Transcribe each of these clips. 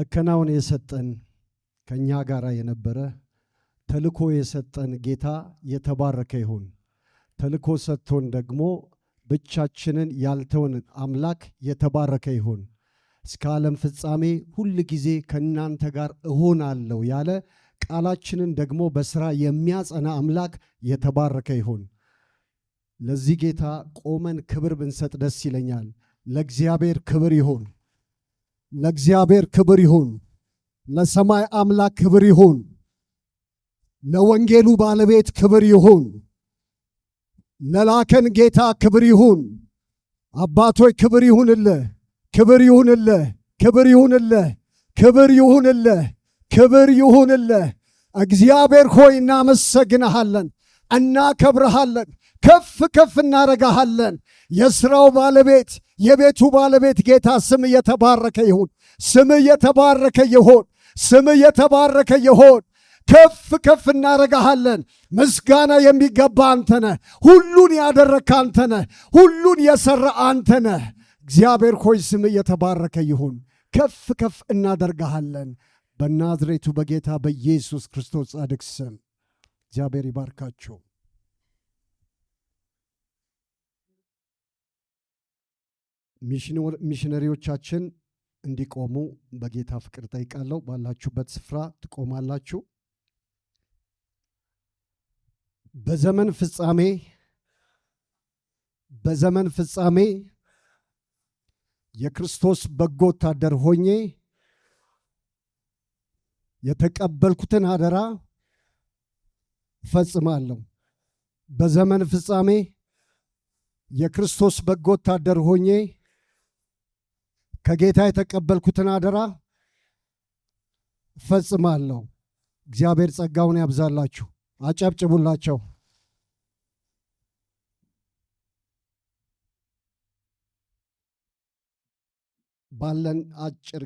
መከናወን የሰጠን ከኛ ጋር የነበረ ተልኮ የሰጠን ጌታ የተባረከ ይሁን። ተልኮ ሰጥቶን ደግሞ ብቻችንን ያልተውን አምላክ የተባረከ ይሁን። እስከ ዓለም ፍጻሜ ሁል ጊዜ ከእናንተ ጋር እሆናለሁ ያለ ቃላችንን ደግሞ በሥራ የሚያጸና አምላክ የተባረከ ይሁን። ለዚህ ጌታ ቆመን ክብር ብንሰጥ ደስ ይለኛል። ለእግዚአብሔር ክብር ይሁን። ለእግዚአብሔር ክብር ይሁን። ለሰማይ አምላክ ክብር ይሁን። ለወንጌሉ ባለቤት ክብር ይሁን። ለላከን ጌታ ክብር ይሁን። አባቶች ክብር ይሁንልህ፣ ክብር ይሁንልህ፣ ክብር ይሁንልህ፣ ክብር ይሁንልህ፣ ክብር ይሁንልህ። እግዚአብሔር ሆይ እናመሰግንሃለን፣ እናከብረሃለን፣ ከፍ ከፍ እናረጋሃለን። የሥራው ባለቤት የቤቱ ባለቤት ጌታ ስም የተባረከ ይሁን። ስም የተባረከ ይሁን። ስም የተባረከ ይሁን። ከፍ ከፍ እናረጋሃለን። ምስጋና የሚገባ አንተ ነህ። ሁሉን ያደረግህ አንተ ነህ። ሁሉን የሰራ አንተ ነህ። እግዚአብሔር ሆይ ስም የተባረከ ይሁን። ከፍ ከፍ እናደርጋሃለን በናዝሬቱ በጌታ በኢየሱስ ክርስቶስ ጻድቅ ስም። እግዚአብሔር ይባርካችሁ። ሚሽነሪዎቻችን እንዲቆሙ በጌታ ፍቅር ጠይቃለሁ። ባላችሁበት ስፍራ ትቆማላችሁ። በዘመን ፍጻሜ የክርስቶስ በጎ ወታደር ሆኜ የተቀበልኩትን አደራ እፈጽማለሁ። በዘመን ፍጻሜ የክርስቶስ በጎ ወታደር ሆኜ ከጌታ የተቀበልኩትን አደራ እፈጽማለሁ። እግዚአብሔር ጸጋውን ያብዛላችሁ። አጨብጭቡላቸው። ባለን አጭር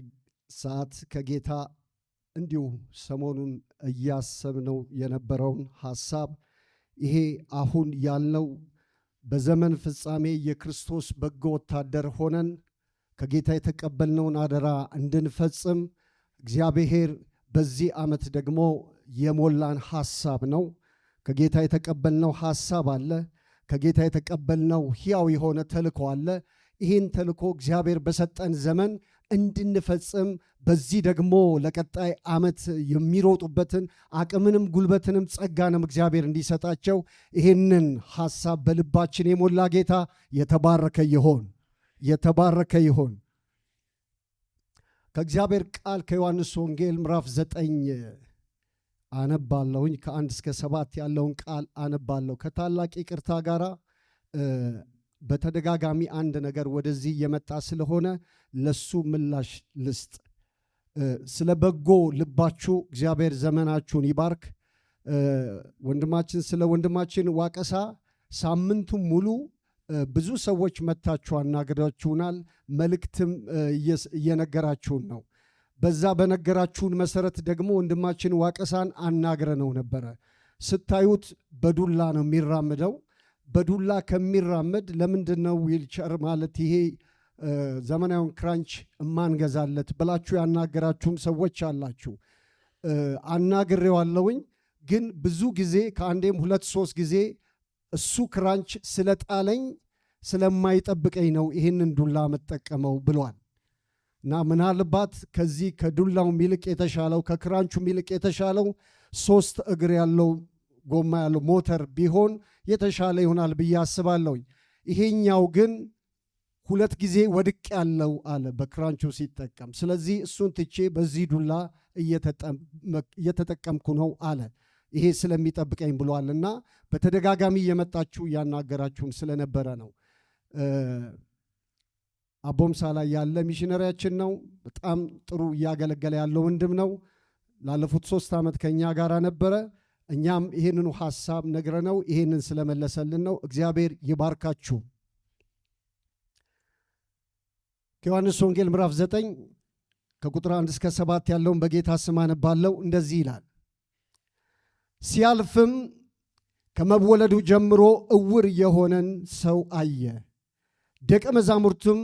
ሰዓት ከጌታ እንዲሁ ሰሞኑን እያሰብነው የነበረውን ሐሳብ ይሄ አሁን ያልነው በዘመን ፍጻሜ የክርስቶስ በጎ ወታደር ሆነን ከጌታ የተቀበልነውን አደራ እንድንፈጽም እግዚአብሔር በዚህ ዓመት ደግሞ የሞላን ሐሳብ ነው። ከጌታ የተቀበልነው ሐሳብ አለ። ከጌታ የተቀበልነው ሕያው የሆነ ተልኮ አለ። ይህን ተልኮ እግዚአብሔር በሰጠን ዘመን እንድንፈጽም በዚህ ደግሞ ለቀጣይ ዓመት የሚሮጡበትን አቅምንም ጉልበትንም ጸጋንም እግዚአብሔር እንዲሰጣቸው ይህንን ሐሳብ በልባችን የሞላ ጌታ የተባረከ ይሆን፣ የተባረከ ይሆን። ከእግዚአብሔር ቃል ከዮሐንስ ወንጌል ምዕራፍ 9 አነባለሁኝ። ከ1 እስከ 7 ያለውን ቃል አነባለሁ። ከታላቅ ይቅርታ ጋር በተደጋጋሚ አንድ ነገር ወደዚህ የመጣ ስለሆነ ለሱ ምላሽ ልስጥ። ስለ በጎ ልባችሁ እግዚአብሔር ዘመናችሁን ይባርክ። ስለ ወንድማችን ዋቀሳ ሳምንቱን ሙሉ ብዙ ሰዎች መታችሁ አናግዳችሁናል። መልእክትም እየነገራችሁን ነው። በዛ በነገራችሁን መሰረት ደግሞ ወንድማችን ዋቀሳን አናግረነው ነበረ። ስታዩት በዱላ ነው የሚራምደው። በዱላ ከሚራመድ ለምንድነው ዊልቸር ማለት ይሄ ዘመናዊውን ክራንች እማንገዛለት ብላችሁ ያናገራችሁን ሰዎች አላችሁ። አናግሬዋለሁኝ፣ ግን ብዙ ጊዜ ከአንዴም 2-3 ጊዜ እሱ ክራንች ስለጣለኝ ስለማይጠብቀኝ ነው ይህንን ዱላ መጠቀመው ብሏል። እና ምናልባት ከዚህ ከዱላው ሚልቅ የተሻለው ከክራንቹ ሚልቅ የተሻለው 3 እግር ያለው ጎማ ያለው ሞተር ቢሆን የተሻለ ይሆናል ብዬ አስባለሁ። ይሄኛው ግን 2 ጊዜ ወድቅ ያለው አለ በክራንቹ ሲጠቀም። ስለዚህ እሱን ትቼ በዚህ ዱላ እየተጠቀምኩ ነው አለ። ይሄ ስለሚጠብቀኝ ብሏልና በተደጋጋሚ እየመጣችሁ እያናገራችሁን ስለነበረ ነው። አቦምሳ ላይ ያለ ሚሽነሪያችን ነው። በጣም ጥሩ እያገለገለ ያለው ወንድም ነው። ላለፉት 3 ዓመት ከኛ ጋር ነበረ። እኛም ይህንኑ ሐሳብ ነግረነው ይህንን ስለመለሰልን ነው። እግዚአብሔር ይባርካችሁ። ከዮሐንስ ወንጌል ምዕራፍ 9 ከቁጥር 1 እስከ 7 ያለውን በጌታ ስም አነባለሁ። እንደዚህ ይላል። ሲያልፍም ከመወለዱ ጀምሮ እውር የሆነን ሰው አየ። ደቀ መዛሙርቱም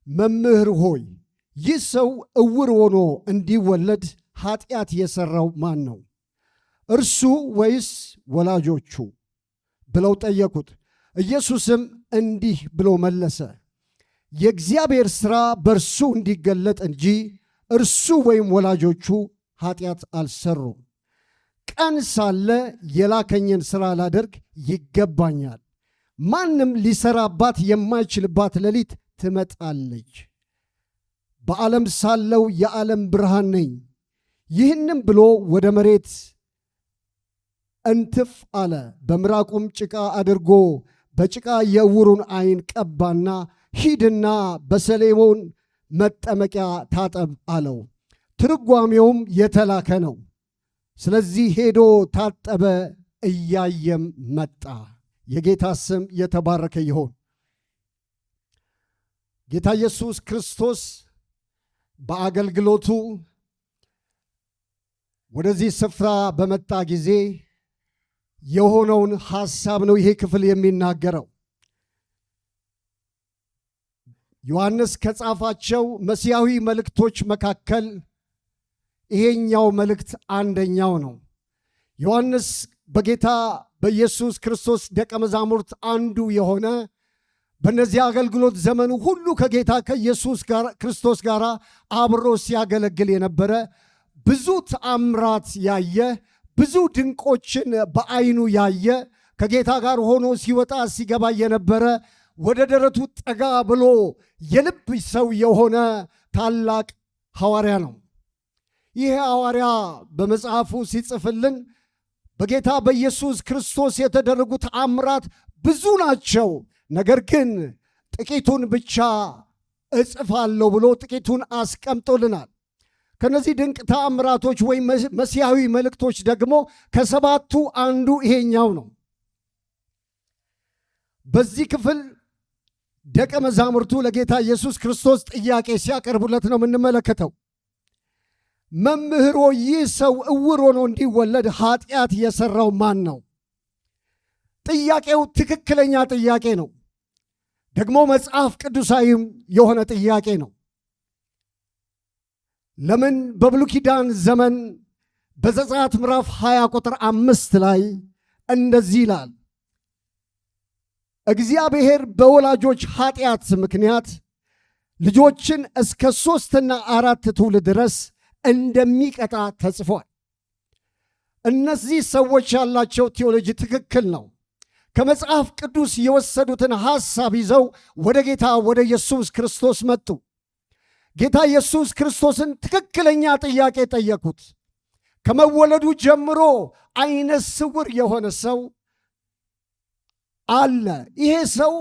መምህር ሆይ ይህ ሰው ዕውር ሆኖ እንዲወለድ ኃጢአት የሠራው ማን ነው? እርሱ ወይስ ወላጆቹ ብለው ጠየቁት። ኢየሱስም እንዲህ ብሎ መለሰ፣ የእግዚአብሔር ሥራ በእርሱ እንዲገለጥ እንጂ እርሱ ወይም ወላጆቹ ኃጢአት አልሠሩም። ቀን ሳለ የላከኝን ሥራ ላደርግ ይገባኛል። ማንም ሊሠራባት የማይችልባት ሌሊት ትመጣለች። በዓለም ሳለው የዓለም ብርሃን ነኝ። ይህንም ብሎ ወደ መሬት እንትፍ አለ። በምራቁም ጭቃ አድርጎ በጭቃ የዕውሩን ዓይን ቀባና ሂድና በሰሌሞን መጠመቂያ ታጠብ አለው። ትርጓሜውም የተላከ ነው። ስለዚህ ሄዶ ታጠበ፣ እያየም መጣ። የጌታ ስም የተባረከ ይሆን። ጌታ ኢየሱስ ክርስቶስ በአገልግሎቱ ወደዚህ ስፍራ በመጣ ጊዜ የሆነውን ሐሳብ ነው ይሄ ክፍል የሚናገረው። ዮሐንስ ከጻፋቸው መሲያዊ መልእክቶች መካከል ይሄኛው መልእክት አንደኛው ነው። ዮሐንስ በጌታ በኢየሱስ ክርስቶስ ደቀ መዛሙርት አንዱ የሆነ በእነዚህ አገልግሎት ዘመኑ ሁሉ ከጌታ ከኢየሱስ ክርስቶስ ጋር አብሮ ሲያገለግል የነበረ ብዙ ተአምራት ያየ ብዙ ድንቆችን በዓይኑ ያየ ከጌታ ጋር ሆኖ ሲወጣ ሲገባ የነበረ ወደ ደረቱ ጠጋ ብሎ የልብ ሰው የሆነ ታላቅ ሐዋርያ ነው። ይህ ሐዋርያ በመጽሐፉ ሲጽፍልን በጌታ በኢየሱስ ክርስቶስ የተደረጉ ተአምራት ብዙ ናቸው፣ ነገር ግን ጥቂቱን ብቻ እጽፋለሁ ብሎ ጥቂቱን አስቀምጦልናል። ከነዚህ ድንቅ ተአምራቶች ወይም መሲያዊ መልእክቶች ደግሞ ከሰባቱ አንዱ ይሄኛው ነው። በዚህ ክፍል ደቀ መዛሙርቱ ለጌታ ኢየሱስ ክርስቶስ ጥያቄ ሲያቀርቡለት ነው የምንመለከተው። መምህሮ፣ ይህ ሰው ዕውር ሆኖ እንዲወለድ ኃጢአት የሠራው ማን ነው? ጥያቄው ትክክለኛ ጥያቄ ነው። ደግሞ መጽሐፍ ቅዱሳዊም የሆነ ጥያቄ ነው። ለምን? በብሉይ ኪዳን ዘመን በዘጸአት ምዕራፍ 20 ቁጥር 5 ላይ እንደዚህ ይላል፣ እግዚአብሔር በወላጆች ኃጢአት ምክንያት ልጆችን እስከ 3ና 4 ትውልድ ድረስ እንደሚቀጣ ተጽፏል። እነዚህ ሰዎች ያላቸው ቴዎሎጂ ትክክል ነው። ከመጽሐፍ ቅዱስ የወሰዱትን ሐሳብ ይዘው ወደ ጌታ ወደ ኢየሱስ ክርስቶስ መጡ። ጌታ ኢየሱስ ክርስቶስን ትክክለኛ ጥያቄ ጠየቁት። ከመወለዱ ጀምሮ ዓይነ ስውር የሆነ ሰው አለ። ይሄ ሰው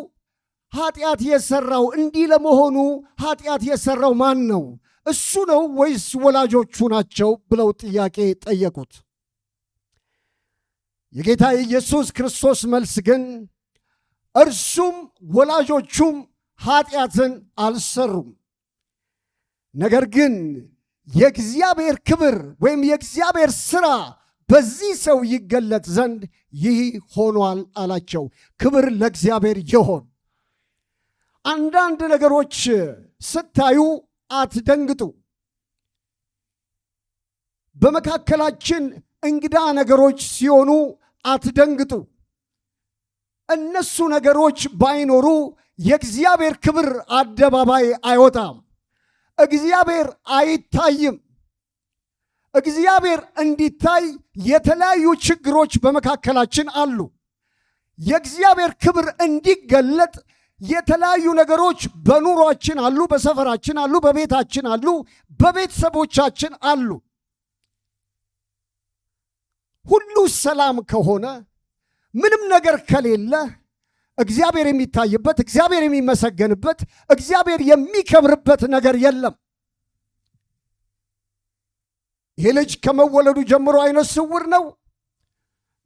ኃጢአት የሠራው እንዲህ ለመሆኑ ኃጢአት የሠራው ማን ነው? እሱ ነው ወይስ ወላጆቹ ናቸው ብለው ጥያቄ ጠየቁት። የጌታ የኢየሱስ ክርስቶስ መልስ ግን እርሱም ወላጆቹም ኃጢአትን አልሠሩም፣ ነገር ግን የእግዚአብሔር ክብር ወይም የእግዚአብሔር ሥራ በዚህ ሰው ይገለጥ ዘንድ ይህ ሆኗል አላቸው። ክብር ለእግዚአብሔር ይሆን። አንዳንድ ነገሮች ስታዩ አትደንግጡ። በመካከላችን እንግዳ ነገሮች ሲሆኑ አትደንግጡ። እነሱ ነገሮች ባይኖሩ የእግዚአብሔር ክብር አደባባይ አይወጣም። እግዚአብሔር አይታይም። እግዚአብሔር እንዲታይ የተለያዩ ችግሮች በመካከላችን አሉ። የእግዚአብሔር ክብር እንዲገለጥ የተለያዩ ነገሮች በኑሯችን አሉ፣ በሰፈራችን አሉ፣ በቤታችን አሉ፣ በቤተሰቦቻችን አሉ። ሁሉ ሰላም ከሆነ ምንም ነገር ከሌለ እግዚአብሔር የሚታይበት፣ እግዚአብሔር የሚመሰገንበት፣ እግዚአብሔር የሚከብርበት ነገር የለም። ይህ ልጅ ከመወለዱ ጀምሮ ዓይነ ስውር ነው።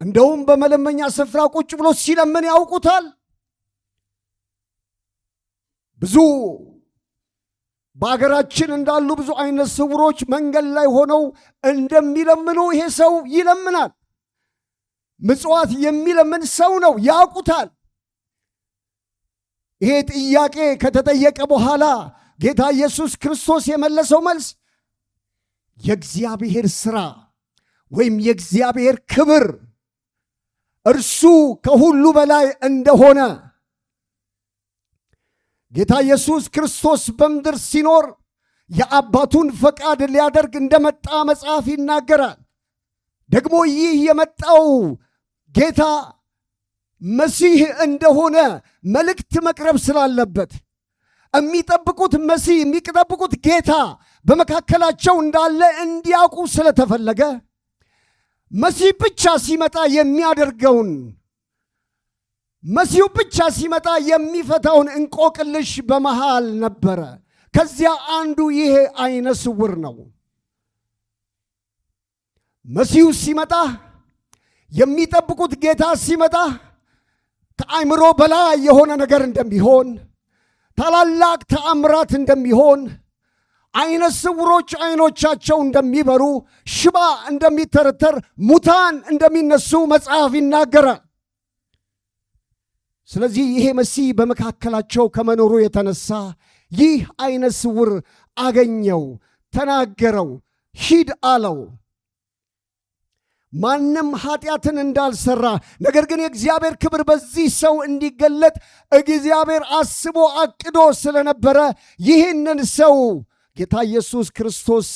እንደውም በመለመኛ ስፍራ ቁጭ ብሎ ሲለምን ያውቁታል። ብዙ በአገራችን እንዳሉ ብዙ ዓይነ ስውሮች መንገድ ላይ ሆነው እንደሚለምኑ ይሄ ሰው ይለምናል። ምጽዋት የሚለምን ሰው ነው፣ ያውቁታል። ይሄ ጥያቄ ከተጠየቀ በኋላ ጌታ ኢየሱስ ክርስቶስ የመለሰው መልስ የእግዚአብሔር ሥራ ወይም የእግዚአብሔር ክብር እርሱ ከሁሉ በላይ እንደሆነ ጌታ ኢየሱስ ክርስቶስ በምድር ሲኖር የአባቱን ፈቃድ ሊያደርግ እንደመጣ መጽሐፍ ይናገራል። ደግሞ ይህ የመጣው ጌታ መሲህ እንደሆነ መልእክት መቅረብ ስላለበት የሚጠብቁት መሲህ የሚጠብቁት ጌታ በመካከላቸው እንዳለ እንዲያውቁ ስለተፈለገ መሲህ ብቻ ሲመጣ የሚያደርገውን መሲሁ ብቻ ሲመጣ የሚፈታውን እንቆቅልሽ በመሃል ነበረ። ከዚያ አንዱ ይሄ አይነ ስውር ነው። መሲሁ ሲመጣ የሚጠብቁት ጌታ ሲመጣ ከአእምሮ በላይ የሆነ ነገር እንደሚሆን፣ ታላላቅ ተአምራት እንደሚሆን፣ አይነ ስውሮች አይኖቻቸው እንደሚበሩ፣ ሽባ እንደሚተረተር፣ ሙታን እንደሚነሱ መጽሐፍ ይናገራል። ስለዚህ ይሄ መሲህ በመካከላቸው ከመኖሩ የተነሳ ይህ አይነ ስውር አገኘው፣ ተናገረው፣ ሂድ አለው። ማንም ኃጢአትን እንዳልሰራ ነገር ግን የእግዚአብሔር ክብር በዚህ ሰው እንዲገለጥ እግዚአብሔር አስቦ አቅዶ ስለነበረ ይህንን ሰው ጌታ ኢየሱስ ክርስቶስ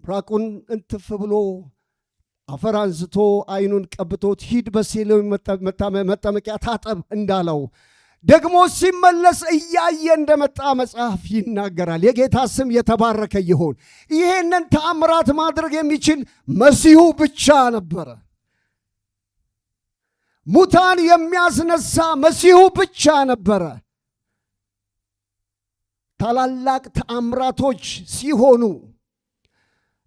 ምራቁን እንትፍ ብሎ አፈር አንስቶ አይኑን ቀብቶት ሂድ በሲሎም መጠመቂያ ታጠብ እንዳለው ደግሞ ሲመለስ እያየ እንደመጣ መጽሐፍ ይናገራል። የጌታ ስም የተባረከ ይሁን። ይህንን ተአምራት ማድረግ የሚችል መሲሁ ብቻ ነበረ። ሙታን የሚያስነሳ መሲሁ ብቻ ነበረ። ታላላቅ ተአምራቶች ሲሆኑ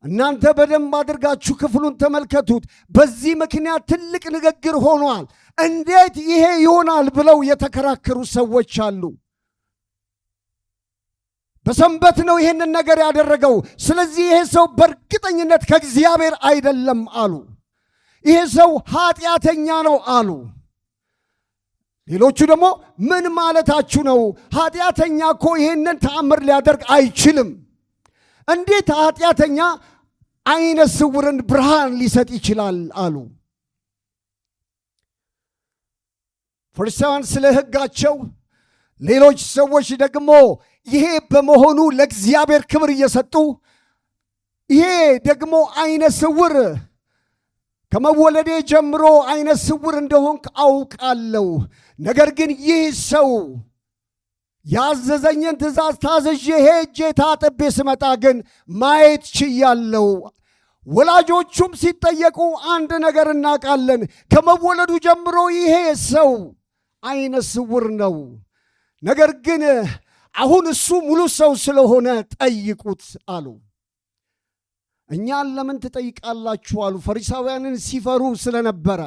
እናንተ በደንብ አድርጋችሁ ክፍሉን ተመልከቱት። በዚህ ምክንያት ትልቅ ንግግር ሆኗል። እንዴት ይሄ ይሆናል ብለው የተከራከሩ ሰዎች አሉ። በሰንበት ነው ይሄንን ነገር ያደረገው፣ ስለዚህ ይሄ ሰው በእርግጠኝነት ከእግዚአብሔር አይደለም አሉ። ይሄ ሰው ኃጢአተኛ ነው አሉ። ሌሎቹ ደግሞ ምን ማለታችሁ ነው? ኃጢአተኛ እኮ ይሄንን ተአምር ሊያደርግ አይችልም። እንዴት ኃጢአተኛ አይነ ስውርን ብርሃን ሊሰጥ ይችላል አሉ። ፈሪሳውያን ስለ ሕጋቸው፣ ሌሎች ሰዎች ደግሞ ይሄ በመሆኑ ለእግዚአብሔር ክብር እየሰጡ ይሄ ደግሞ አይነ ስውር ከመወለዴ ጀምሮ አይነ ስውር እንደሆንክ አውቃለሁ፣ ነገር ግን ይህ ሰው ያዘዘኝን ትእዛዝ ታዘዤ ሄጄ ታጥቤ ስመጣ ግን ማየት ችያለሁ። ወላጆቹም ሲጠየቁ አንድ ነገር እናውቃለን፣ ከመወለዱ ጀምሮ ይሄ ሰው አይነ ስውር ነው። ነገር ግን አሁን እሱ ሙሉ ሰው ስለሆነ ጠይቁት አሉ። እኛን ለምን ትጠይቃላችሁ አሉ። ፈሪሳውያንን ሲፈሩ ስለነበረ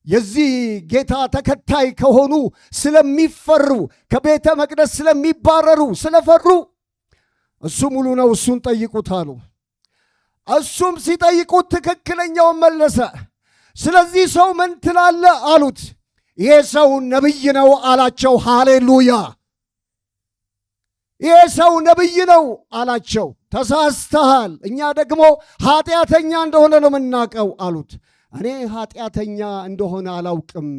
የዚህ ጌታ ተከታይ ከሆኑ ስለሚፈሩ፣ ከቤተ መቅደስ ስለሚባረሩ ስለፈሩ እሱ ሙሉ ነው፣ እሱን ጠይቁት አሉ። እሱም ሲጠይቁት ትክክለኛውን መለሰ። ስለዚህ ሰው ምን ትላለህ አሉት። ይሄ ሰው ነቢይ ነው አላቸው። ሃሌሉያ! ይሄ ሰው ነቢይ ነው አላቸው። ተሳስተሃል፣ እኛ ደግሞ ኃጢአተኛ እንደሆነ ነው የምናውቀው አሉት። እኔ ኃጢአተኛ እንደሆነ አላውቅም።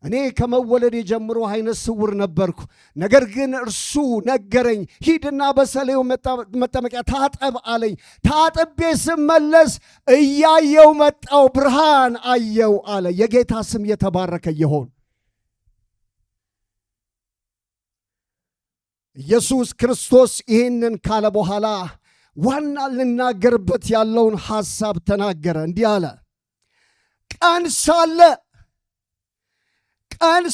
እኔ ከመወለዴ ጀምሮ አይነ ስውር ነበርኩ። ነገር ግን እርሱ ነገረኝ፣ ሂድና በሰሌው መጠመቂያ ታጠብ አለኝ። ታጥቤ ስመለስ እያየው መጣው፣ ብርሃን አየው አለ። የጌታ ስም የተባረከ ይሁን። ኢየሱስ ክርስቶስ ይህንን ካለ በኋላ ዋና ልናገርበት ያለውን ሐሳብ ተናገረ። እንዲህ አለ፣ ቀን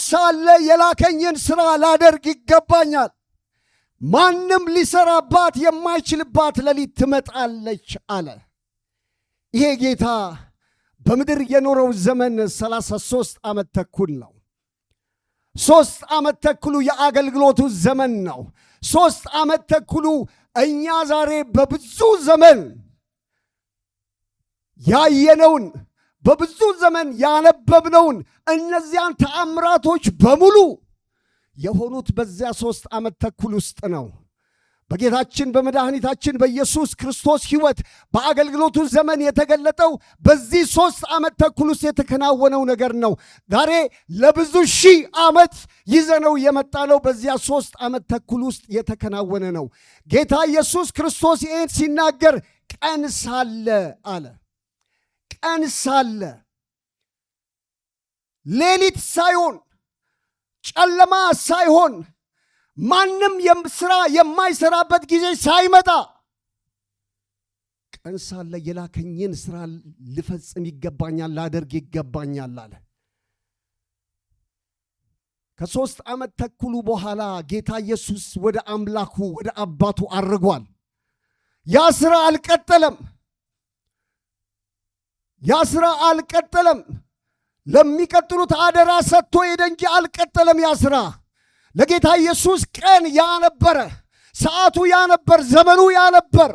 ሳለ የላከኝን ሥራ ላደርግ ይገባኛል። ማንም ሊሰራባት የማይችልባት ሌሊት ትመጣለች አለ። ይሄ ጌታ በምድር የኖረው ዘመን 33 ዓመት ተኩል ነው። 3 ዓመት ተኩሉ የአገልግሎቱ ዘመን ነው። 3 ዓመት ተኩሉ እኛ ዛሬ በብዙ ዘመን ያየነውን በብዙ ዘመን ያነበብነውን እነዚያን ተአምራቶች በሙሉ የሆኑት በዚያ 3 ዓመት ተኩል ውስጥ ነው። በጌታችን በመድኃኒታችን በኢየሱስ ክርስቶስ ሕይወት በአገልግሎቱ ዘመን የተገለጠው በዚህ 3 ዓመት ተኩል ውስጥ የተከናወነው ነገር ነው። ዛሬ ለብዙ ሺህ ዓመት ይዘነው የመጣነው በዚያ 3 ዓመት ተኩል ውስጥ የተከናወነ ነው። ጌታ ኢየሱስ ክርስቶስ ይህን ሲናገር ቀን ሳለ አለ። ቀን ሳለ ሌሊት ሳይሆን ጨለማ ሳይሆን ማንም ስራ የማይሰራበት ጊዜ ሳይመጣ ቀን ሳለ የላከኝን ስራ ልፈጽም ይገባኛል፣ ላደርግ ይገባኛል አለ። ከ3 ዓመት ተኩሉ በኋላ ጌታ ኢየሱስ ወደ አምላኩ ወደ አባቱ አርጓል። ያ ስራ አልቀጠለም። ያ ስራ አልቀጠለም። ለሚቀጥሉት አደራ ሰጥቶ ሄደ እንጂ አልቀጠለም ያ ስራ። ለጌታ ኢየሱስ ቀን ያ ነበረ፣ ሰዓቱ ያ ነበር፣ ዘመኑ ያ ነበር።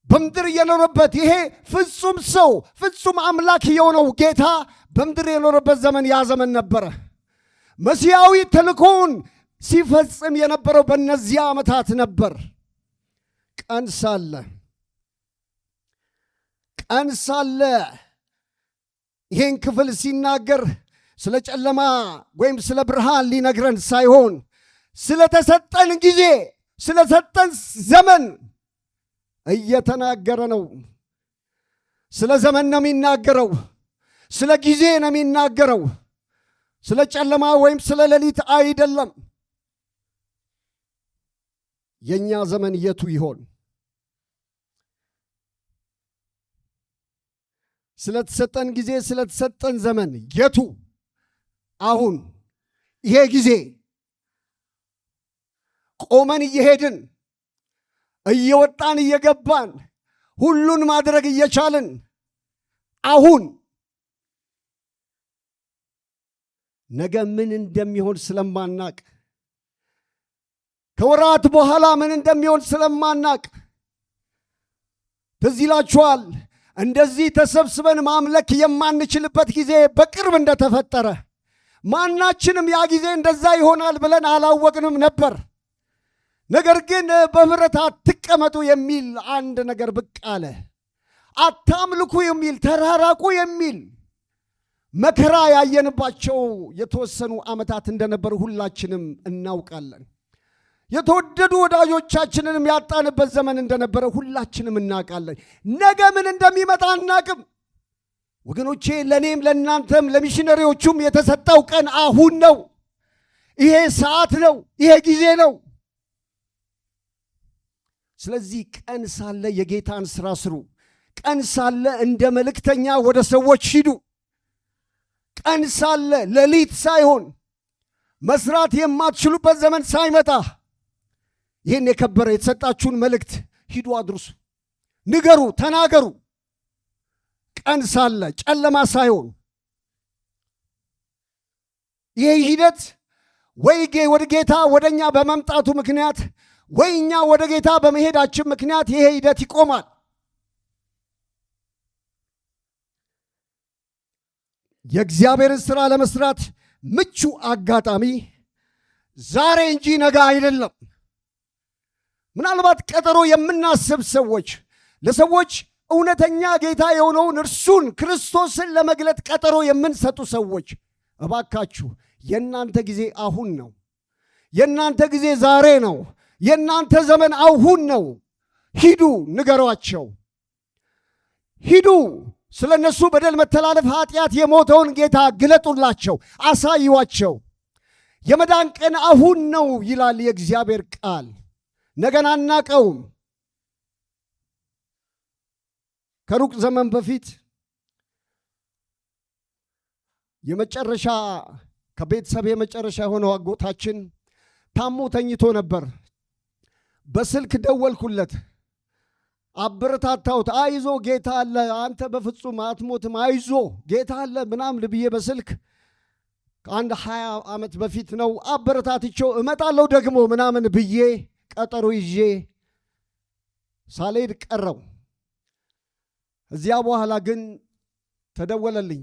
በምድር የኖረበት ይሄ ፍጹም ሰው ፍጹም አምላክ የሆነው ጌታ በምድር የኖረበት ዘመን ያ ዘመን ነበረ። መሲያዊ ተልእኮውን ሲፈጽም የነበረው በእነዚያ ዓመታት ነበር። ቀን ሳለ ይህን ክፍል ሲናገር ስለ ጨለማ ወይም ስለ ብርሃን ሊነግረን ሳይሆን ስለተሰጠን ጊዜ ስለተሰጠን ዘመን እየተናገረ ነው። ስለ ዘመን ነው የሚናገረው። ስለ ጊዜ ነው የሚናገረው። ስለ ጨለማ ወይም ስለ ሌሊት አይደለም። የኛ ዘመን የቱ ይሆን? ስለተሰጠን ጊዜ ስለተሰጠን ዘመን የቱ? አሁን ይሄ ጊዜ ቆመን እየሄድን እየወጣን እየገባን ሁሉን ማድረግ እየቻልን አሁን ነገ ምን እንደሚሆን ስለማናቅ ከወራት በኋላ ምን እንደሚሆን ስለማናቅ ትዝ ይላችኋል። እንደዚህ ተሰብስበን ማምለክ የማንችልበት ጊዜ በቅርብ እንደተፈጠረ ማናችንም ያ ጊዜ እንደዛ ይሆናል ብለን አላወቅንም ነበር። ነገር ግን በምህረት አትቀመጡ የሚል አንድ ነገር ብቅ አለ። አታምልኩ የሚል ተራራቁ የሚል መከራ ያየንባቸው የተወሰኑ ዓመታት እንደነበሩ ሁላችንም እናውቃለን። የተወደዱ ወዳጆቻችንንም ያጣንበት ዘመን እንደነበረ ሁላችንም እናውቃለን። ነገ ምን እንደሚመጣ አናቅም። ወገኖቼ ለእኔም ለእናንተም ለሚሽነሪዎቹም የተሰጠው ቀን አሁን ነው። ይሄ ሰዓት ነው። ይሄ ጊዜ ነው። ስለዚህ ቀን ሳለ የጌታን ሥራ ስሩ። ቀን ሳለ እንደ መልእክተኛ ወደ ሰዎች ሂዱ። ቀን ሳለ ሌሊት ሳይሆን መስራት የማትችሉበት ዘመን ሳይመጣ ይህን የከበረ የተሰጣችሁን መልእክት ሂዱ፣ አድርሱ፣ ንገሩ፣ ተናገሩ። ቀን ሳለ ጨለማ ሳይሆን ይህ ሂደት ወይ ወደ ጌታ ወደኛ በመምጣቱ ምክንያት ወይ እኛ ወደ ጌታ በመሄዳችን ምክንያት ይሄ ሂደት ይቆማል። የእግዚአብሔርን ሥራ ለመስራት ምቹ አጋጣሚ ዛሬ እንጂ ነገ አይደለም። ምናልባት ቀጠሮ የምናስብ ሰዎች፣ ለሰዎች እውነተኛ ጌታ የሆነውን እርሱን ክርስቶስን ለመግለጥ ቀጠሮ የምንሰጡ ሰዎች እባካችሁ የእናንተ ጊዜ አሁን ነው። የእናንተ ጊዜ ዛሬ ነው። የእናንተ ዘመን አሁን ነው። ሂዱ፣ ንገሯቸው። ሂዱ፣ ስለ እነሱ በደል፣ መተላለፍ፣ ኃጢአት የሞተውን ጌታ ግለጡላቸው፣ አሳዩዋቸው። የመዳን ቀን አሁን ነው ይላል የእግዚአብሔር ቃል። ነገን አናቀውም። ከሩቅ ዘመን በፊት የመጨረሻ ከቤተሰብ የመጨረሻ የሆነው አጎታችን ታሞ ተኝቶ ነበር። በስልክ ደወልኩለት፣ አበረታታሁት። አይዞ ጌታ አለ፣ አንተ በፍጹም አትሞትም፣ አይዞ ጌታ አለ ምናምን ብዬ በስልክ ከአንድ 20 ዓመት በፊት ነው አበረታትቼው እመጣለሁ ደግሞ ምናምን ብዬ ቀጠሮ ይዤ ሳልሄድ ቀረው። እዚያ በኋላ ግን ተደወለልኝ፣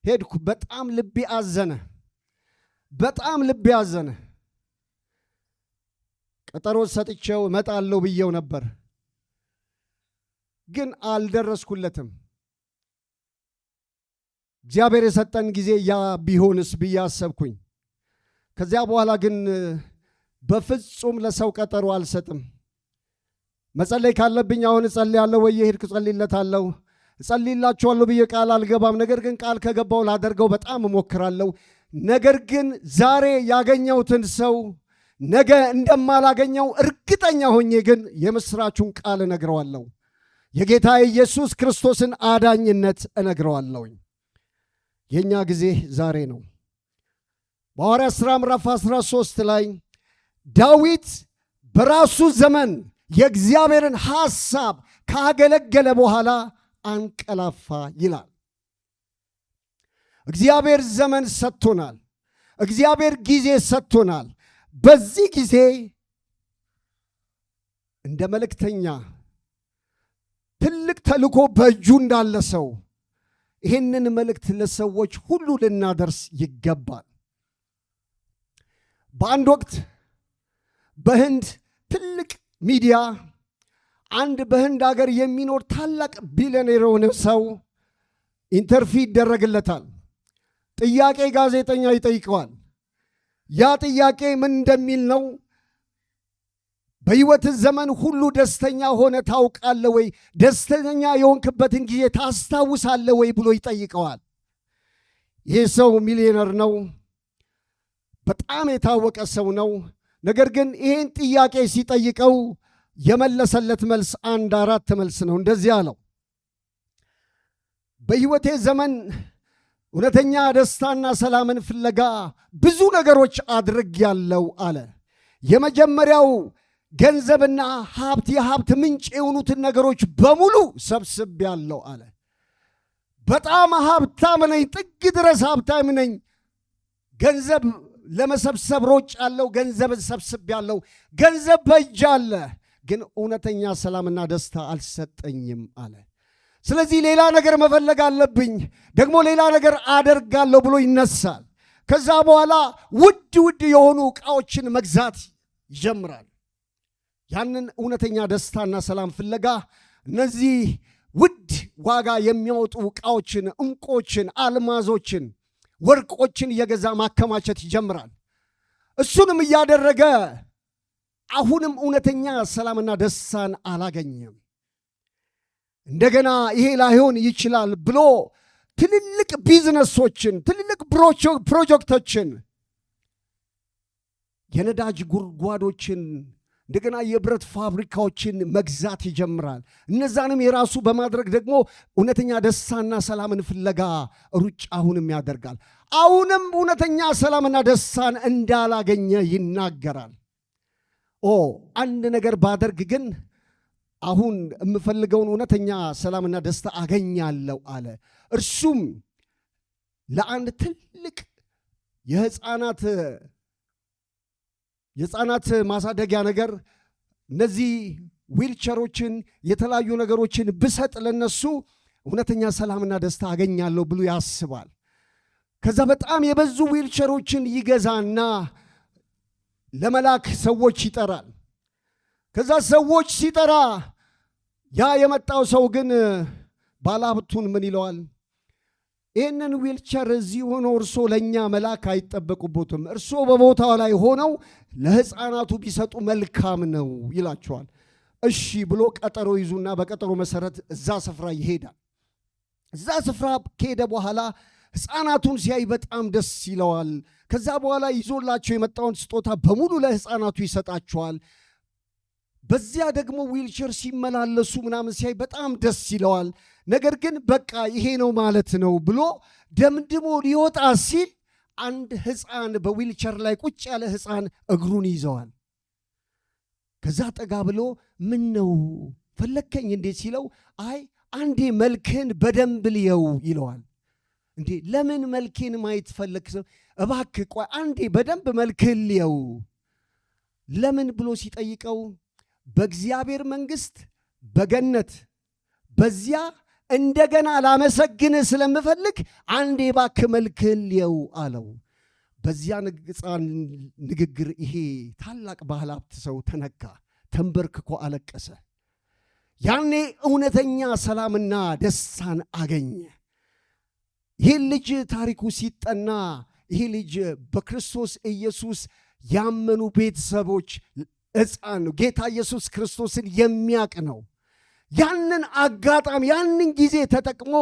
ሄድኩ። በጣም ልቤ አዘነ። ቀጠሮ ሰጥቼው እመጣለሁ ብዬው ነበር፣ ግን አልደረስኩለትም። እግዚአብሔር የሰጠን ጊዜ ያ ቢሆንስ ብዬ አሰብኩኝ። ከዚያ በኋላ ግን በፍጹም ለሰው ቀጠሮ አልሰጥም። መጸለይ ካለብኝ አሁን እጸልያለሁ፣ ወይ ሄድኩ እጸልይለታለሁ። እጸልይላችኋለሁ ብዬ ቃል አልገባም። ነገር ግን ቃል ከገባው ላደርገው በጣም እሞክራለሁ። ነገር ግን ዛሬ ያገኘሁትን ሰው ነገ እንደማላገኘው እርግጠኛ ሆኜ ግን የምስራቹን ቃል እነግረዋለሁ። የጌታ ኢየሱስ ክርስቶስን አዳኝነት እነግረዋለሁ። የኛ ጊዜ ዛሬ ነው። በሐዋርያት ሥራ ምዕራፍ 13 ላይ ዳዊት በራሱ ዘመን የእግዚአብሔርን ሐሳብ ካገለገለ በኋላ አንቀላፋ ይላል። እግዚአብሔር ዘመን ሰጥቶናል። እግዚአብሔር ጊዜ ሰጥቶናል። በዚህ ጊዜ እንደ መልእክተኛ ትልቅ ተልእኮ በእጁ እንዳለ ሰው ይህንን መልእክት ለሰዎች ሁሉ ልናደርስ ይገባል። በአንድ ወቅት በህንድ ትልቅ ሚዲያ አንድ በህንድ ሀገር የሚኖር ታላቅ ቢሊዮኔር የሆነ ሰው ኢንተርቪው ይደረግለታል። ጥያቄ ጋዜጠኛ ይጠይቀዋል። ያ ጥያቄ ምን እንደሚል ነው? በሕይወት ዘመን ሁሉ ደስተኛ ሆነ ታውቃለህ ወይ? ደስተኛ የሆንክበትን ጊዜ ታስታውሳለህ ወይ ብሎ ይጠይቀዋል። ይህ ሰው ሚሊዮነር ነው፣ በጣም የታወቀ ሰው ነው። ነገር ግን ይህን ጥያቄ ሲጠይቀው የመለሰለት መልስ 4 መልስ ነው። እንደዚህ አለው፣ በሕይወቴ ዘመን እውነተኛ ደስታና ሰላምን ፍለጋ ብዙ ነገሮች አድርጌያለሁ አለ። የመጀመሪያው ገንዘብና ሀብት፣ የሀብት ምንጭ የሆኑትን ነገሮች በሙሉ ሰብስቤያለሁ አለ። በጣም ሀብታም ነኝ፣ ጥግ ድረስ ሀብታም ነኝ። ገንዘብ ለመሰብሰብ ሮጭ ያለው ገንዘብ ሰብስቤያለሁ። ገንዘብ በእጅ አለ፣ ግን እውነተኛ ሰላምና ደስታ አልሰጠኝም አለ። ስለዚህ ሌላ ነገር መፈለግ አለብኝ፣ ደግሞ ሌላ ነገር አደርጋለሁ ብሎ ይነሳል። ከዛ በኋላ ውድ ውድ የሆኑ ዕቃዎችን መግዛት ይጀምራል። ያንን እውነተኛ ደስታና ሰላም ፍለጋ እነዚህ ውድ ዋጋ የሚያወጡ ዕቃዎችን፣ ዕንቆችን፣ አልማዞችን፣ ወርቆችን እየገዛ ማከማቸት ይጀምራል። እሱንም እያደረገ አሁንም እውነተኛ ሰላምና ደስታን አላገኘም። እንደገና ይሄ ላይሆን ይችላል ብሎ ትልልቅ ቢዝነሶችን፣ ትልልቅ ፕሮጀክቶችን፣ የነዳጅ ጉድጓዶችን፣ እንደገና የብረት ፋብሪካዎችን መግዛት ይጀምራል። እነዛንም የራሱ በማድረግ ደግሞ እውነተኛ ደስታና ሰላምን ፍለጋ ሩጫ አሁንም ያደርጋል። አሁንም እውነተኛ ሰላምና ደስታን እንዳላገኘ ይናገራል። አንድ ነገር ባደርግ ግን አሁን የምፈልገውን እውነተኛ ሰላምና ደስታ አገኛለሁ አለ። እርሱም ለአንድ ትልቅ የሕፃናት ማሳደጊያ ነገር እነዚህ ዊልቸሮችን፣ የተለያዩ ነገሮችን ብሰጥ ለነሱ እውነተኛ ሰላምና ደስታ አገኛለሁ ብሎ ያስባል። ከዛ በጣም የበዙ ዊልቸሮችን ይገዛና ለመላክ ሰዎች ይጠራል። ከዛ ሰዎች ሲጠራ ያ የመጣው ሰው ግን ባለሀብቱን ምን ይለዋል? ይህንን ዊልቸር እዚህ ሆኖ እርሶ ለእኛ መላክ አይጠበቁበትም፣ እርሶ በቦታው ላይ ሆነው ለሕፃናቱ ቢሰጡ መልካም ነው ይላቸዋል። እሺ ብሎ ቀጠሮ ይዙና በቀጠሮ መሰረት እዛ ስፍራ ይሄዳል። እዛ ስፍራ ከሄደ በኋላ ሕፃናቱን ሲያይ በጣም ደስ ይለዋል። ከዛ በኋላ ይዞላቸው የመጣውን ስጦታ በሙሉ ለሕፃናቱ ይሰጣቸዋል። በዚያ ደግሞ ዊልቸር ሲመላለሱ ምናምን ሲያይ በጣም ደስ ይለዋል። ነገር ግን በቃ ይሄ ነው ማለት ነው ብሎ ደምድሞ ሊወጣ ሲል አንድ ሕፃን በዊልቸር ላይ ቁጭ ያለ ሕፃን እግሩን ይዘዋል። ከዛ ጠጋ ብሎ ምን ነው ፈለግከኝ እንዴት ሲለው፣ አይ አንዴ መልክህን በደንብ ልየው ይለዋል። እንዴ ለምን መልኬን ማየት ፈለግ? እባክህ ቆይ አንዴ በደንብ መልክህን ልየው ለምን ብሎ ሲጠይቀው፣ በእግዚአብሔር መንግሥት በገነት በዚያ እንደገና ላመሰግንህ ስለምፈልግ አንዴ እባክህ መልክህን ልየው አለው። በዚያ ንግግር ይሄ ታላቅ ባለሀብት ሰው ተነካ፣ ተንበርክኮ አለቀሰ። ያኔ እውነተኛ ሰላምና ደስታን አገኘ። ይህ ልጅ ታሪኩ ሲጠና ይህ ልጅ በክርስቶስ ኢየሱስ ያመኑ ቤተሰቦች ሕፃን ነው። ጌታ ኢየሱስ ክርስቶስን የሚያውቅ ነው። ያንን አጋጣሚ ያንን ጊዜ ተጠቅሞ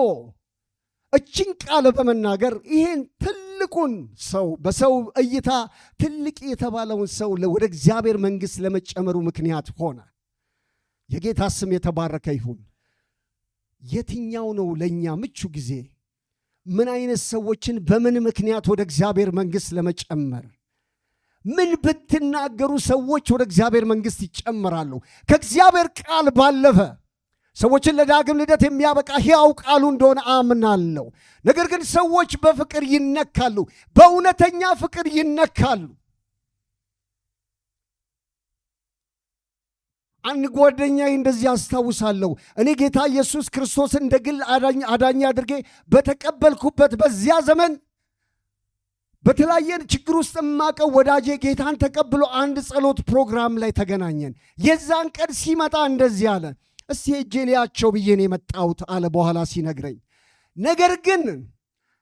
እችን ቃል በመናገር ይህን ትልቁን ሰው በሰው እይታ ትልቅ የተባለውን ሰው ወደ እግዚአብሔር መንግሥት ለመጨመሩ ምክንያት ሆነ። የጌታ ስም የተባረከ ይሁን። የትኛው ነው ለእኛ ምቹ ጊዜ? ምን አይነት ሰዎችን በምን ምክንያት ወደ እግዚአብሔር መንግሥት ለመጨመር? ምን ብትናገሩ ሰዎች ወደ እግዚአብሔር መንግሥት ይጨመራሉ? ከእግዚአብሔር ቃል ባለፈ ሰዎችን ለዳግም ልደት የሚያበቃ ሕያው ቃሉ እንደሆነ አምናለሁ። ነገር ግን ሰዎች በፍቅር ይነካሉ፣ በእውነተኛ ፍቅር ይነካሉ። አንድ ጓደኛዬ እንደዚህ አስታውሳለሁ። እኔ ጌታ ኢየሱስ ክርስቶስን እንደ ግል አዳኝ አድርጌ በተቀበልኩበት በዚያ ዘመን በተለያየ ችግር ውስጥ የማቀው ወዳጄ ጌታን ተቀብሎ አንድ ጸሎት ፕሮግራም ላይ ተገናኘን። የዛን ቀን ሲመጣ እንደዚህ አለ፣ እስቲ ሄጄ ልያቸው ብዬ ነው የመጣሁት አለ። በኋላ ሲነግረኝ ነገር ግን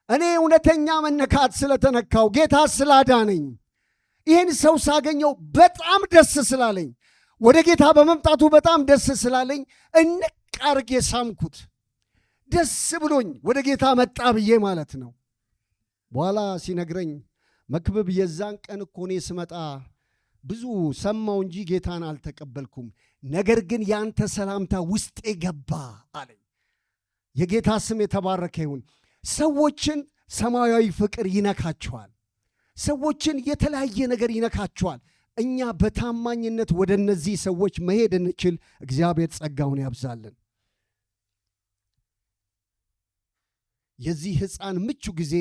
እኔ እውነተኛ መነካት ስለተነካው ጌታ ስላዳነኝ ይህን ሰው ሳገኘው በጣም ደስ ስላለኝ ወደ ጌታ በመምጣቱ በጣም ደስ ስላለኝ እንቅ አርጌ ሳምኩት። ደስ ብሎኝ ወደ ጌታ መጣ ብዬ ማለት ነው። በኋላ ሲነግረኝ መክብብ የዛን ቀን እኮ እኔ ስመጣ ብዙ ሰማው እንጂ ጌታን አልተቀበልኩም፣ ነገር ግን ያንተ ሰላምታ ውስጤ ገባ አለኝ። የጌታ ስም የተባረከ ይሁን። ሰዎችን ሰማያዊ ፍቅር ይነካቸዋል። ሰዎችን የተለያየ ነገር ይነካቸዋል። እኛ በታማኝነት ወደ እነዚህ ሰዎች መሄድ እንችል። እግዚአብሔር ጸጋውን ያብዛልን። የዚህ ሕፃን ምቹ ጊዜ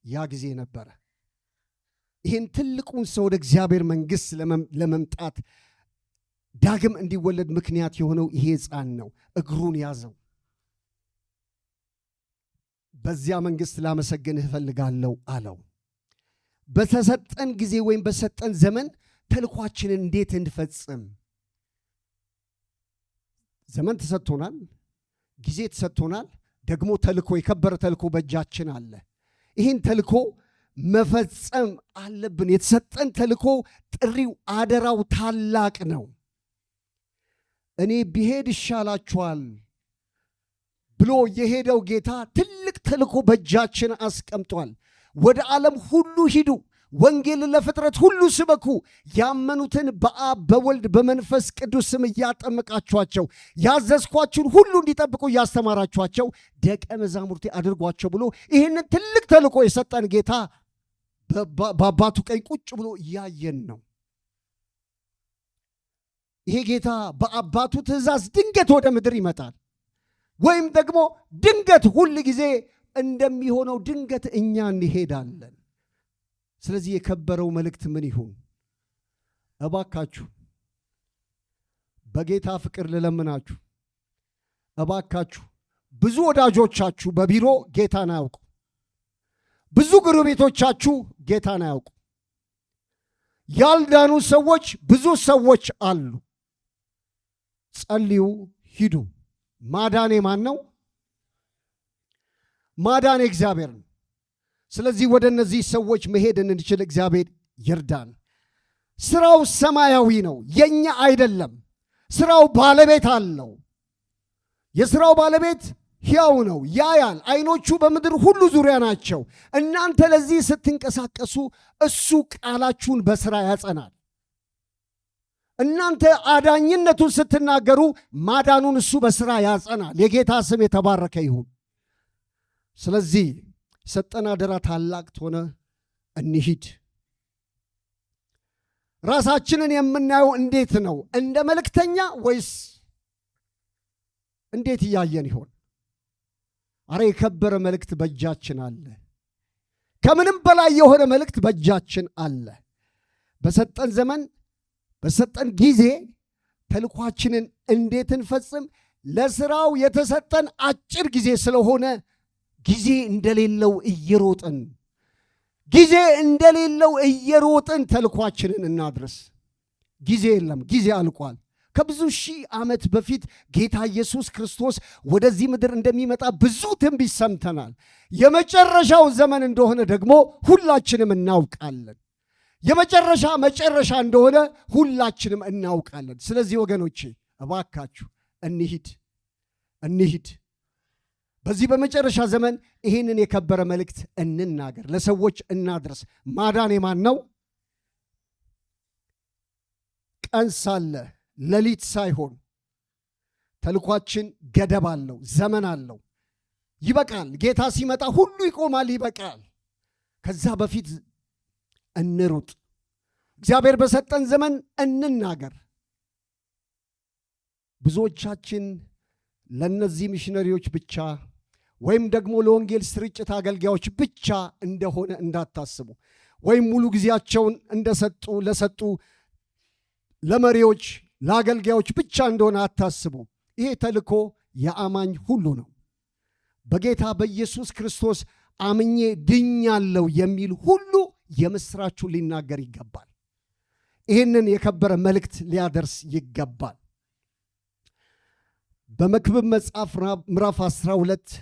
ያ ጊዜ ነበረ። ይህን ትልቁን ሰው ወደ እግዚአብሔር መንግሥት ለመምጣት ዳግም እንዲወለድ ምክንያት የሆነው ይሄ ሕፃን ነው። እግሩን ያዘው። በዚያ መንግሥት ላመሰግንህ እፈልጋለሁ አለው። በተሰጠን ጊዜ ወይም በሰጠን ዘመን ተልኳችንን እንዴት እንፈጽም? ዘመን ተሰጥቶናል፣ ጊዜ ተሰጥቶናል። ደግሞ ተልኮ የከበረ ተልኮ በእጃችን አለ። ይህን ተልኮ መፈጸም አለብን። የተሰጠን ተልኮ ጥሪው፣ አደራው ታላቅ ነው። እኔ ብሄድ ይሻላችኋል ብሎ የሄደው ጌታ ትልቅ ተልኮ በእጃችን አስቀምጧል። ወደ ዓለም ሁሉ ሂዱ፣ ወንጌልን ለፍጥረት ሁሉ ስበኩ፣ ያመኑትን በአብ በወልድ በመንፈስ ቅዱስ ስም እያጠመቃችኋቸው ያዘዝኳችሁን ሁሉ እንዲጠብቁ እያስተማራችኋቸው ደቀ መዛሙርቴ አድርጓቸው ብሎ ይህንን ትልቅ ተልኮ የሰጠን ጌታ በአባቱ ቀኝ ቁጭ ብሎ እያየን ነው። ይሄ ጌታ በአባቱ ትእዛዝ ድንገት ወደ ምድር ይመጣል፣ ወይም ደግሞ ድንገት ሁል ጊዜ እንደሚሆነው ድንገት እኛ እንሄዳለን። ስለዚህ የከበረው መልእክት ምን ይሁን? እባካችሁ በጌታ ፍቅር ልለምናችሁ፣ እባካችሁ ብዙ ወዳጆቻችሁ በቢሮ ጌታን አያውቁ፣ ብዙ ጎረቤቶቻችሁ ጌታን አያውቁ። ያልዳኑ ሰዎች ብዙ ሰዎች አሉ። ጸልዩ፣ ሂዱ። ማዳኔ ማን ነው? ማዳኔ እግዚአብሔር ነው። ስለዚህ ወደ እነዚህ ሰዎች መሄድ እንድንችል እግዚአብሔር ይርዳን። ስራው ሰማያዊ ነው፣ የኛ አይደለም። ስራው ባለቤት አለው። የስራው ባለቤት ሕያው ነው፣ ያያል። አይኖቹ በምድር ሁሉ ዙሪያ ናቸው። እናንተ ለዚህ ስትንቀሳቀሱ እሱ ቃላችሁን በስራ ያጸናል። እናንተ አዳኝነቱን ስትናገሩ ማዳኑን እሱ በስራ ያጸናል። የጌታ ስም የተባረከ ይሁን። ስለዚህ ሰጠን አደራ ታላቅ ሆነ እንሂድ። ራሳችንን የምናየው እንዴት ነው? እንደ መልእክተኛ ወይስ እንዴት እያየን ይሆን? አረ የከበረ መልእክት በእጃችን አለ። ከምንም በላይ የሆነ መልእክት በእጃችን አለ። በሰጠን ዘመን በሰጠን ጊዜ ተልኳችንን እንዴት እንፈጽም? ለስራው የተሰጠን አጭር ጊዜ ስለሆነ ጊዜ እንደሌለው እየሮጥን ጊዜ እንደሌለው እየሮጥን ተልኳችንን እናድርስ። ጊዜ የለም፣ ጊዜ አልቋል። ከብዙ ሺህ ዓመት በፊት ጌታ ኢየሱስ ክርስቶስ ወደዚህ ምድር እንደሚመጣ ብዙ ትንቢት ሰምተናል። የመጨረሻው ዘመን እንደሆነ ደግሞ ሁላችንም እናውቃለን። መጨረሻ እንደሆነ ሁላችንም እናውቃለን። ስለዚህ ወገኖቼ እባካችሁ እንሂድ። በዚህ በመጨረሻ ዘመን ይህንን የከበረ መልእክት እንናገር፣ ለሰዎች እናድረስ። ማዳን የማን ነው? ቀን ሳለ ሌሊት ሳይሆን ተልኳችን ገደብ አለው፣ ዘመን አለው። ይበቃል። ጌታ ሲመጣ ሁሉ ይቆማል። ይበቃል። ከዛ በፊት እንሩጥ። እግዚአብሔር በሰጠን ዘመን እንናገር። ብዙዎቻችን ለነዚህ ሚሽነሪዎች ብቻ ወይም ደግሞ ለወንጌል ስርጭት አገልጋዮች ብቻ እንደሆነ እንዳታስቡ፣ ወይም ሙሉ ጊዜያቸውን ለሰጡ ለመሪዎች ለአገልጋዮች ብቻ እንደሆነ አታስቡ። ይሄ ተልእኮ የአማኝ ሁሉ ነው። በጌታ በኢየሱስ ክርስቶስ አምኜ ድኛለሁ የሚል ሁሉ የምስራቹን ሊናገር ይገባል። ይህንን የከበረ መልእክት ሊያደርስ ይገባል። በመክብብ መጽሐፍ ምዕራፍ 12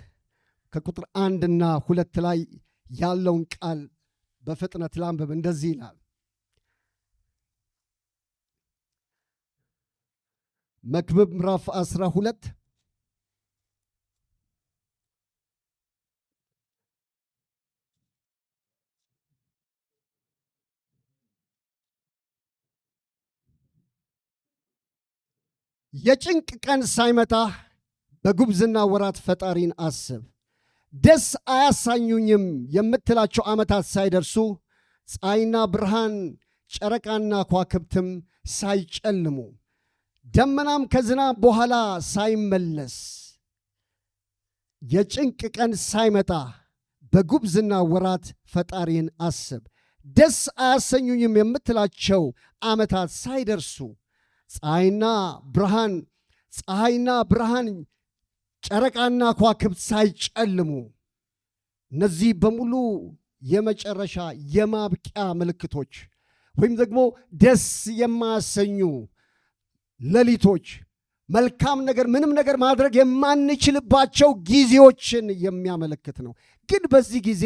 ከቁጥር 1 እና 2 ላይ ያለውን ቃል በፍጥነት ላንብብ። እንደዚህ ይላል። መክብብ ምዕራፍ 12 የጭንቅ ቀን ሳይመታህ በጉብዝና ወራት ፈጣሪን አስብ። ደስ አያሳኙኝም የምትላቸው ዓመታት ሳይደርሱ ፀሐይና ብርሃን ጨረቃና ከዋክብትም ሳይጨልሙ ደመናም ከዝናብ በኋላ ሳይመለስ የጭንቅ ቀን ሳይመጣ በጉብዝና ወራት ፈጣሪን አስብ። ደስ አያሰኙኝም የምትላቸው ዓመታት ሳይደርሱ ፀሐይና ብርሃን ጨረቃና ከዋክብት ሳይጨልሙ እነዚህ በሙሉ የመጨረሻ የማብቂያ ምልክቶች ወይም ደግሞ ደስ የማያሰኙ ሌሊቶች፣ መልካም ነገር ምንም ነገር ማድረግ የማንችልባቸው ጊዜዎችን የሚያመለክት ነው። ግን በዚህ ጊዜ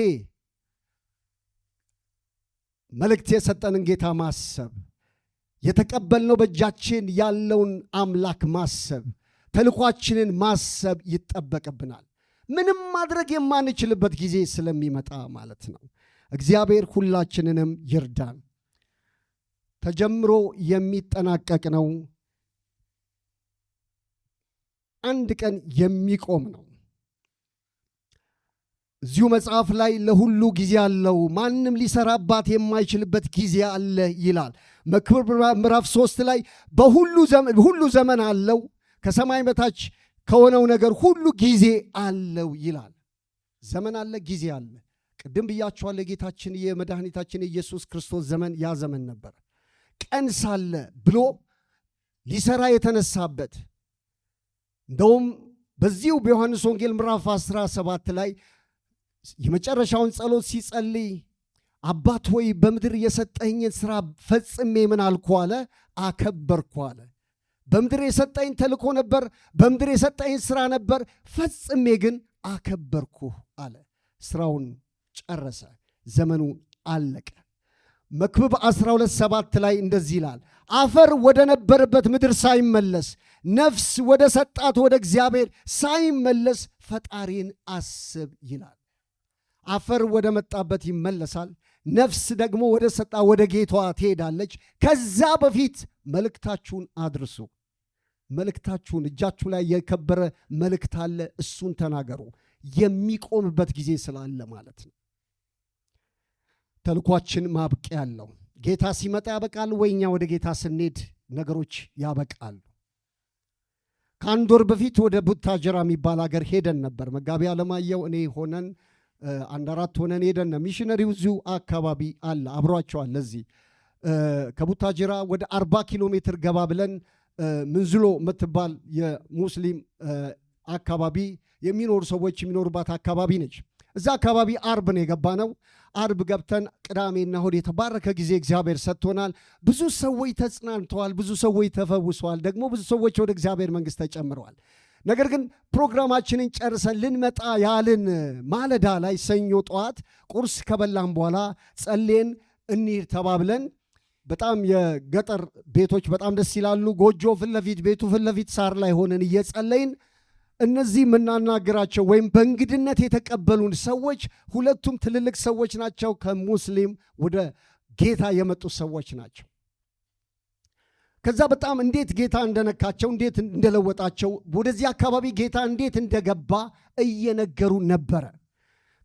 መልእክት የሰጠንን ጌታ ማሰብ፣ የተቀበልነው በእጃችን ያለውን አምላክ ማሰብ፣ ተልኳችንን ማሰብ ይጠበቅብናል። ምንም ማድረግ የማንችልበት ጊዜ ስለሚመጣ ማለት ነው። እግዚአብሔር ሁላችንንም ይርዳን። ተጀምሮ የሚጠናቀቅ ነው። አንድ ቀን የሚቆም ነው። እዚሁ መጽሐፍ ላይ ለሁሉ ጊዜ አለው፣ ማንም ሊሰራባት የማይችልበት ጊዜ አለ ይላል። መክብብ ምዕራፍ 3 ላይ ሁሉ ዘመን አለው፣ ከሰማይ በታች ከሆነው ነገር ሁሉ ጊዜ አለው ይላል። ዘመን አለ፣ ጊዜ አለ። ቅድም ብያችኋለሁ። የጌታችን የመድኃኒታችን የኢየሱስ ክርስቶስ ዘመን ያ ዘመን ነበር። ቀን ሳለ ብሎ ሊሰራ የተነሳበት። እንደውም በዚሁ በዮሐንስ ወንጌል ምዕራፍ 17 ላይ የመጨረሻውን ጸሎት ሲጸልይ አባት ሆይ በምድር የሰጠኝን ሥራ ፈጽሜ ምን አልኩ አለ? አከበርኩ አለ። በምድር የሰጠኝ ተልኮ ነበር፣ በምድር የሰጠኝ ሥራ ነበር፣ ፈጽሜ ግን አከበርኩ አለ። ሥራውን ጨረሰ፣ ዘመኑ አለቀ። መክብብ 12:7 ላይ እንደዚህ ይላል፣ አፈር ወደ ነበረበት ምድር ሳይመለስ ነፍስ ወደ ሰጣት ወደ እግዚአብሔር ሳይመለስ ፈጣሪን አስብ ይላል። አፈር ወደ መጣበት ይመለሳል። ነፍስ ደግሞ ወደ ሰጣ ወደ ጌቷ ትሄዳለች። ከዛ በፊት መልእክታችሁን አድርሱ። መልእክታችሁን፣ እጃችሁ ላይ የከበረ መልእክት አለ፣ እሱን ተናገሩ። የሚቆምበት ጊዜ ስላለ ማለት ነው። ተልኳችን ማብቂያ ያለው ጌታ ሲመጣ ያበቃል ወይ እኛ ወደ ጌታ ስንሄድ ነገሮች ያበቃሉ። ከአንድ ወር በፊት ወደ ቡታጀራ የሚባል ሀገር ሄደን ነበር። መጋቢ አለማየሁ እኔ ሆነን 1-4 ሆነን ሄደን፣ ሚሽነሪው እዚሁ አካባቢ አለ፣ አብሯቸዋል። ለዚህ ከቡታጀራ ወደ 40 ኪሎ ሜትር ገባ ብለን ምንዝሎ የምትባል የሙስሊም አካባቢ የሚኖሩ ሰዎች የሚኖሩባት አካባቢ ነች። እዛ አካባቢ አርብ ነው የገባነው። አርብ ገብተን ቅዳሜና እሑድ የተባረከ ጊዜ እግዚአብሔር ሰጥቶናል። ብዙ ሰዎች ተጽናንተዋል፣ ብዙ ሰዎች ተፈውሰዋል፣ ደግሞ ብዙ ሰዎች ወደ እግዚአብሔር መንግሥት ተጨምረዋል። ነገር ግን ፕሮግራማችንን ጨርሰን ልንመጣ ያልን ማለዳ ላይ ሰኞ ጠዋት ቁርስ ከበላን በኋላ ጸልየን እንሂድ ተባብለን፣ በጣም የገጠር ቤቶች በጣም ደስ ይላሉ። ጎጆ ፊት ለፊት ቤቱ ፊት ለፊት ሳር ላይ ሆነን እየጸለይን እነዚህ የምናናግራቸው ወይም በእንግድነት የተቀበሉን ሰዎች ሁለቱም ትልልቅ ሰዎች ናቸው። ከሙስሊም ወደ ጌታ የመጡ ሰዎች ናቸው። ከዛ በጣም እንዴት ጌታ እንደነካቸው እንዴት እንደለወጣቸው ወደዚህ አካባቢ ጌታ እንዴት እንደገባ እየነገሩ ነበረ።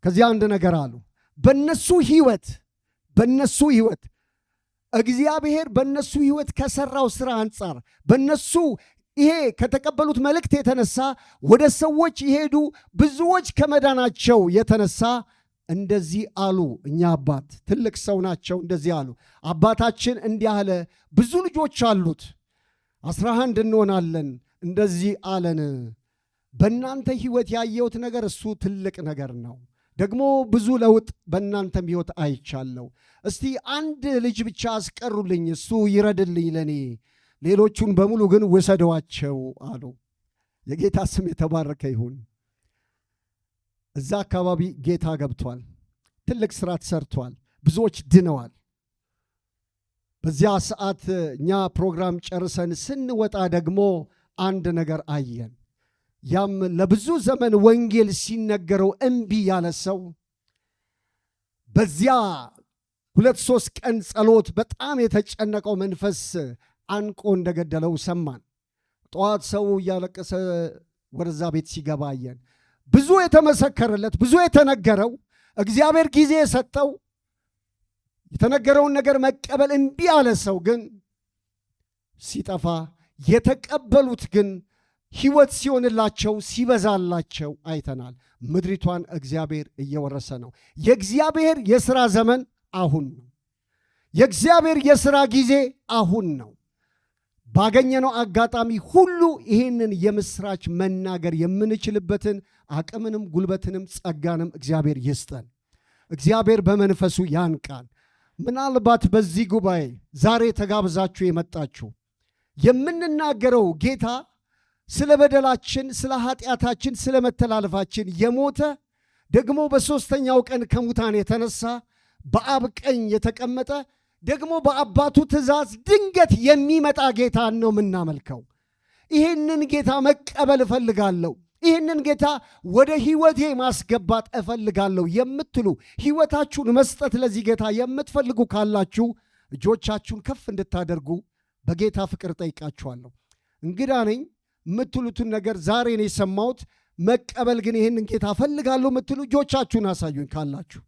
ከዚያ አንድ ነገር አሉ። በነሱ ህይወት እግዚአብሔር በነሱ ህይወት ከሰራው ስራ አንጻር በነሱ ይሄ ከተቀበሉት መልእክት የተነሳ ወደ ሰዎች ይሄዱ ብዙዎች ከመዳናቸው የተነሳ እንደዚህ አሉ። እኛ አባት ትልቅ ሰው ናቸው። እንደዚህ አሉ። አባታችን እንዲህ አለ፣ ብዙ ልጆች አሉት፣ 11 እንሆናለን። እንደዚህ አለን። በእናንተ ህይወት ያየሁት ነገር እሱ ትልቅ ነገር ነው። ደግሞ ብዙ ለውጥ በእናንተም ህይወት አይቻለሁ። እስቲ አንድ ልጅ ብቻ አስቀሩልኝ፣ እሱ ይረድልኝ ለኔ፣ ሌሎቹን በሙሉ ግን ውሰዷቸው አሉ። የጌታ ስም የተባረከ ይሁን። እዛ አካባቢ ጌታ ገብቷል። ትልቅ ስራ ተሰርቷል። ብዙዎች ድነዋል። በዚያ ሰዓት እኛ ፕሮግራም ጨርሰን ስንወጣ ደግሞ አንድ ነገር አየን። ያም ለብዙ ዘመን ወንጌል ሲነገረው እምቢ ያለ ሰው በዚያ 2-3 ቀን ጸሎት በጣም የተጨነቀው መንፈስ አንቆ እንደገደለው ሰማን። ጠዋት ሰው እያለቀሰ ወደዛ ቤት ሲገባ አየን። ብዙ የተመሰከረለት ብዙ የተነገረው እግዚአብሔር ጊዜ የሰጠው የተነገረውን ነገር መቀበል እምቢ ያለ ሰው ግን ሲጠፋ፣ የተቀበሉት ግን ሕይወት ሲሆንላቸው ሲበዛላቸው አይተናል። ምድሪቷን እግዚአብሔር እየወረሰ ነው። የእግዚአብሔር የሥራ ዘመን አሁን ነው። የእግዚአብሔር የሥራ ጊዜ አሁን ነው። ባገኘነው አጋጣሚ ሁሉ ይህንን የምስራች መናገር የምንችልበትን አቅምንም ጉልበትንም ጸጋንም እግዚአብሔር ይስጠን። እግዚአብሔር በመንፈሱ ያንቃን። ምናልባት በዚህ ጉባኤ ዛሬ ተጋብዛችሁ የመጣችሁ የምንናገረው ጌታ ስለ በደላችን፣ ስለ ኃጢአታችን፣ ስለ መተላለፋችን የሞተ ደግሞ በሦስተኛው ቀን ከሙታን የተነሳ በአብ ቀኝ የተቀመጠ ደግሞ በአባቱ ትእዛዝ ድንገት የሚመጣ ጌታ ነው የምናመልከው። ይህንን ጌታ መቀበል እፈልጋለሁ፣ ይህንን ጌታ ወደ ሕይወቴ ማስገባት እፈልጋለሁ የምትሉ ሕይወታችሁን መስጠት ለዚህ ጌታ የምትፈልጉ ካላችሁ እጆቻችሁን ከፍ እንድታደርጉ በጌታ ፍቅር ጠይቃችኋለሁ። እንግዳ ነኝ የምትሉትን ነገር ዛሬ ነው የሰማሁት። መቀበል ግን ይህንን ጌታ እፈልጋለሁ የምትሉ እጆቻችሁን አሳዩኝ ካላችሁ።